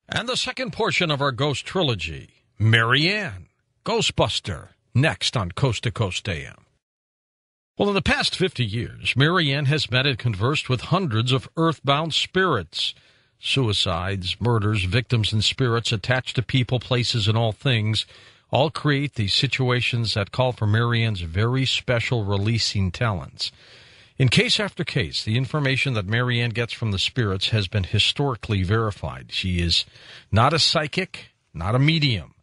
And the second portion of our Ghost trilogy, Mary Ann, Ghostbuster, next on Coast to Coast AM. Well, in the past 50 years, Mary Ann has met and conversed with hundreds of earthbound spirits. Suicides, murders, victims, and spirits attached to people, places, and all things all create these situations that call for Mary Ann's very special releasing talents. In case after case, the information that Mary Ann gets from the spirits has been historically verified. She is not a psychic, not a medium.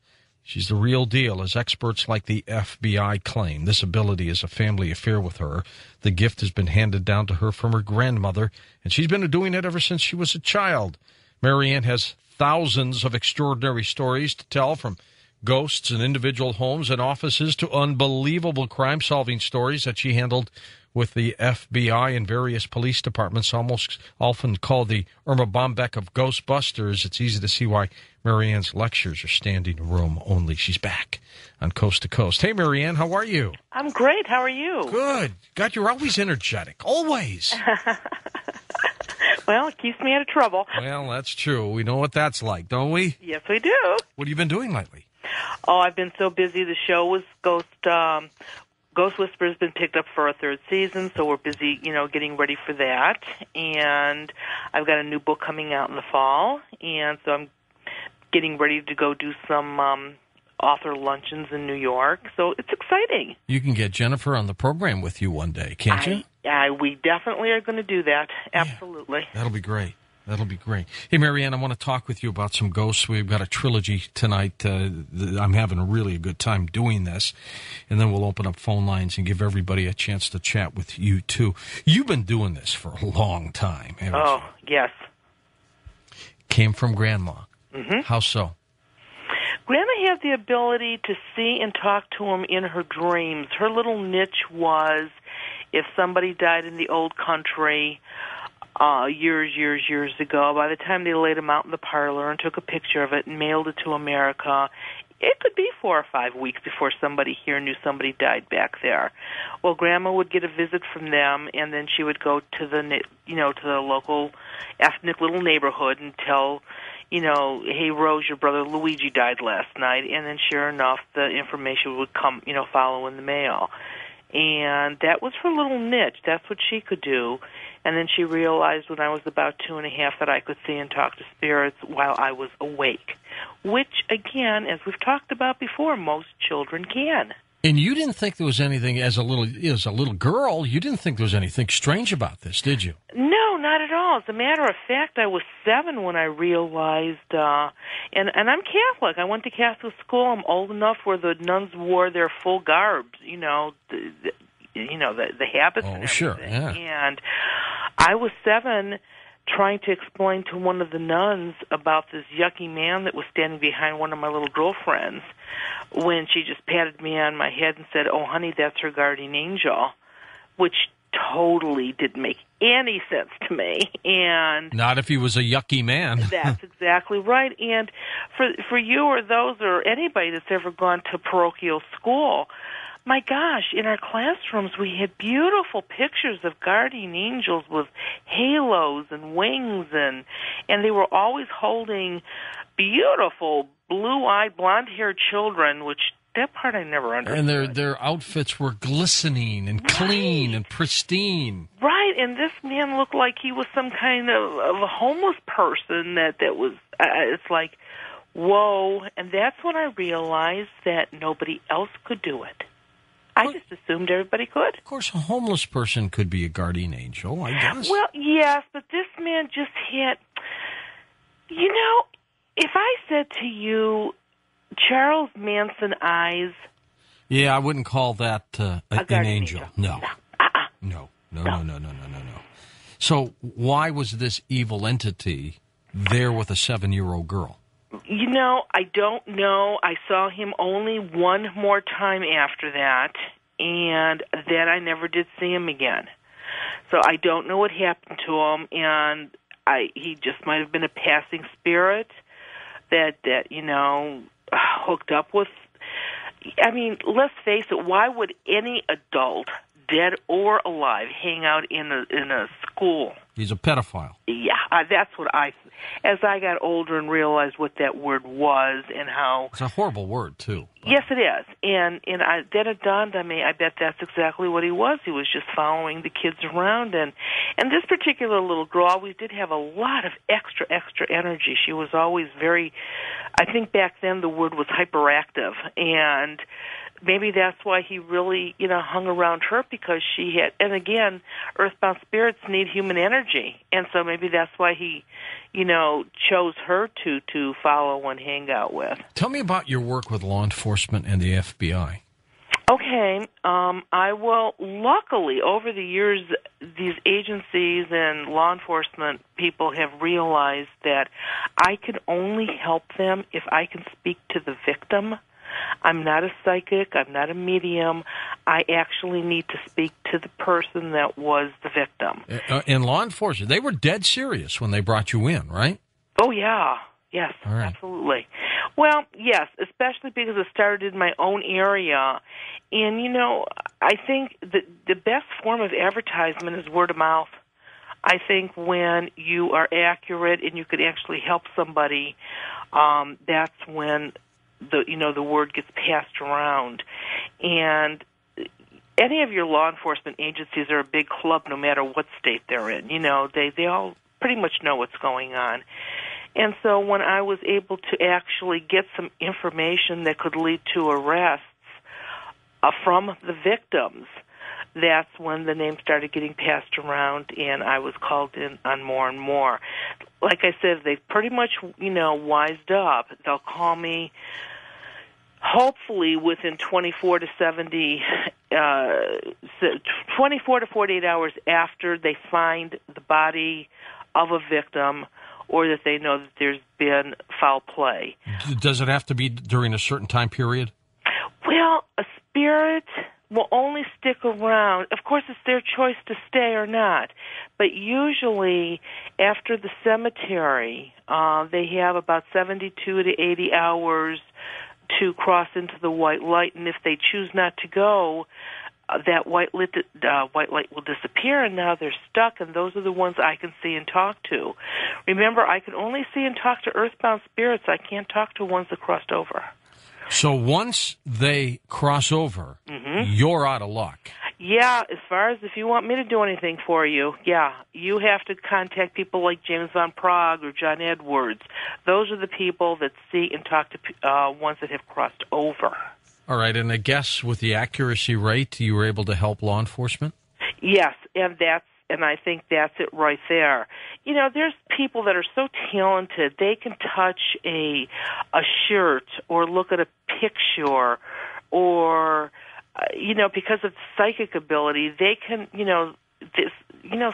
She's the real deal, as experts like the FBI claim. This ability is a family affair with her. The gift has been handed down to her from her grandmother, and she's been doing it ever since she was a child. Mary Ann has thousands of extraordinary stories to tell, from ghosts in individual homes and offices to unbelievable crime-solving stories that she handled with the FBI and various police departments, almost often called the Irma Bombeck of Ghostbusters. It's easy to see why Mary Ann's lectures are standing room only. She's back on Coast to Coast. Hey, Mary Ann, how are you? I'm great. How are you? Good. God, you're always energetic. Always. Well, it keeps me out of trouble. Well, that's true. We know what that's like, don't we? Yes, we do. What have you been doing lately? Oh, I've been so busy. The show was Ghost Whisperer has been picked up for a third season, so we're busy, getting ready for that. And I've got a new book coming out in the fall, and so I'm getting ready to go do some author luncheons in New York. So it's exciting. You can get Jennifer on the program with you one day, can't you? We definitely are going to do that. Absolutely. Yeah, that'll be great. That'll be great. Hey, Mary Ann, I want to talk with you about some ghosts. We've got a trilogy tonight. I'm having really a good time doing this. And then we'll open up phone lines and give everybody a chance to chat with you, too. You've been doing this for a long time, haven't you? Oh, yes. Came from Grandma. Mm-hmm. How so? Grandma had the ability to see and talk to him in her dreams. Her little niche was if somebody died in the old country years ago, by the time they laid him out in the parlor and took a picture of it and mailed it to America, it could be 4 or 5 weeks before somebody here knew somebody died back there. Well, Grandma would get a visit from them, and then she would go to the local ethnic little neighborhood and tell, hey, Rose, your brother Luigi died last night. And then sure enough, the information would come, follow in the mail. And that was her little niche. That's what she could do. And then she realized when I was about 2.5 that I could see and talk to spirits while I was awake, which, again, as we've talked about before, most children can. And you didn't think there was anything, as a little girl, you didn't think there was anything strange about this, did you? No, not at all. As a matter of fact, I was 7 when I realized, and I'm Catholic. I went to Catholic school. I'm old enough where the nuns wore their full garbs, the habits and everything. Sure, yeah. And I was 7 trying to explain to one of the nuns about this yucky man that was standing behind one of my little girlfriends when she just patted me on my head and said, "Oh, honey, that's her guardian angel," which totally didn't make any sense to me. And not if he was a yucky man. That's exactly right. And for you or those or anybody that's ever gone to parochial school, my gosh, in our classrooms we had beautiful pictures of guardian angels with halos and wings, and they were always holding beautiful blue-eyed, blonde-haired children, which that part I never understood. And their outfits were glistening and clean and pristine. Right, and this man looked like he was some kind of a homeless person that was, it's like, whoa. And that's when I realized that nobody else could do it. I just assumed everybody could. Of course, a homeless person could be a guardian angel, I guess. Well, yes, but this man just had... if I said to you, Charles Manson eyes... Yeah, I wouldn't call that an angel. No. No. No. So why was this evil entity there with a 7-year-old girl? I don't know. I saw him only one more time after that, and then I never did see him again. So I don't know what happened to him, and he just might have been a passing spirit that hooked up with. I mean, let's face it, why would any adult, dead or alive, hang out in a school. He's a pedophile. Yeah, that's what as I got older and realized what that word was and how... It's a horrible word, too. Yes, it is. And then it dawned on me, I bet that's exactly what he was. He was just following the kids around. And this particular little girl always did have a lot of extra energy. She was always very... I think back then the word was hyperactive. And maybe that's why he really, hung around her, because she had... And again, earthbound spirits need human energy. And so maybe that's why he, chose her to follow and hang out with. Tell me about your work with law enforcement and the FBI. Okay. I will, luckily, over the years, these agencies and law enforcement people have realized that I can only help them if I can speak to the victim. I'm not a psychic. I'm not a medium. I actually need to speak to the person that was the victim. In law enforcement, they were dead serious when they brought you in, right? Oh, yeah. Yes, right. Absolutely. Well, yes, especially because it started in my own area. And, I think the best form of advertisement is word of mouth. I think when you are accurate and you could actually help somebody, that's when the word gets passed around. And any of your law enforcement agencies are a big club no matter what state they're in. They all pretty much know what's going on. And so when I was able to actually get some information that could lead to arrests from the victims, that's when the name started getting passed around, and I was called in on more and more. Like I said, they've pretty much, wised up. They'll call me hopefully within 24 to 48 hours after they find the body of a victim, or that they know that there's been foul play. Does it have to be during a certain time period? Well, a spirit will only stick around. Of course, it's their choice to stay or not. But usually, after the cemetery, they have about 72 to 80 hours to cross into the white light. And if they choose not to go, that white light will disappear, and now they're stuck, and those are the ones I can see and talk to. Remember, I can only see and talk to earthbound spirits. I can't talk to ones that crossed over. So once they cross over, you're out of luck. Yeah, as far as if you want me to do anything for you, you have to contact people like James Van Praagh or John Edwards. Those are the people that see and talk to ones that have crossed over. All right, and I guess with the accuracy rate, you were able to help law enforcement? Yes, and I think that's it right there. There's people that are so talented, they can touch a shirt or look at a picture or, because of psychic ability, they can,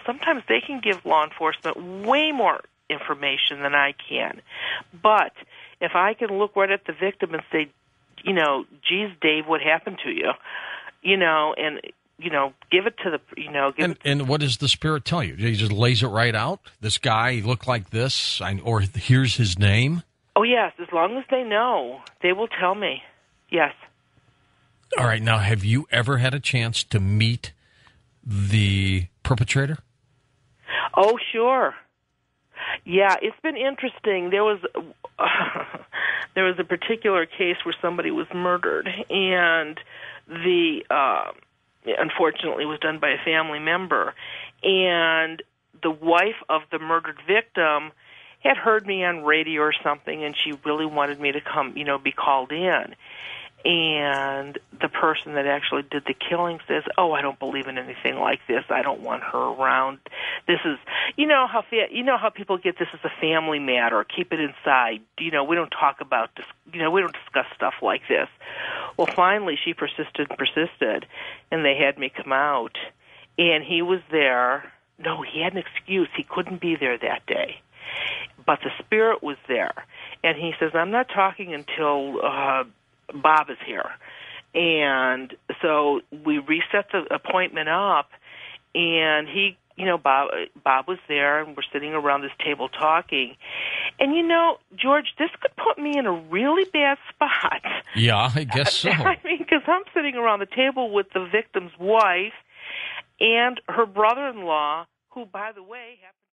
sometimes they can give law enforcement way more information than I can. But if I can look right at the victim and say, geez, Dave, what happened to you? And give it to the, And what does the spirit tell you? He just lays it right out? This guy looked like this, or here's his name? Oh, yes. As long as they know, they will tell me. Yes. All right. Now, have you ever had a chance to meet the perpetrator? Oh, sure. Yeah, it's been interesting. There was a particular case where somebody was murdered, and unfortunately was done by a family member, and the wife of the murdered victim had heard me on radio or something, and she really wanted me to come, be called in. And the person that actually did the killing says, "Oh, I don't believe in anything like this. I don't want her around. This is, how people get this as a family matter. Keep it inside. We don't talk about this. We don't discuss stuff like this." Well, finally, she persisted, and they had me come out, and he was there. No, he had an excuse. He couldn't be there that day, but the spirit was there, and he says, "I'm not talking until Bob is here." And so we reset the appointment up, and he, Bob was there, and we're sitting around this table talking. And George, this could put me in a really bad spot. Yeah, I guess so. Because I'm sitting around the table with the victim's wife and her brother-in-law, who, by the way, happens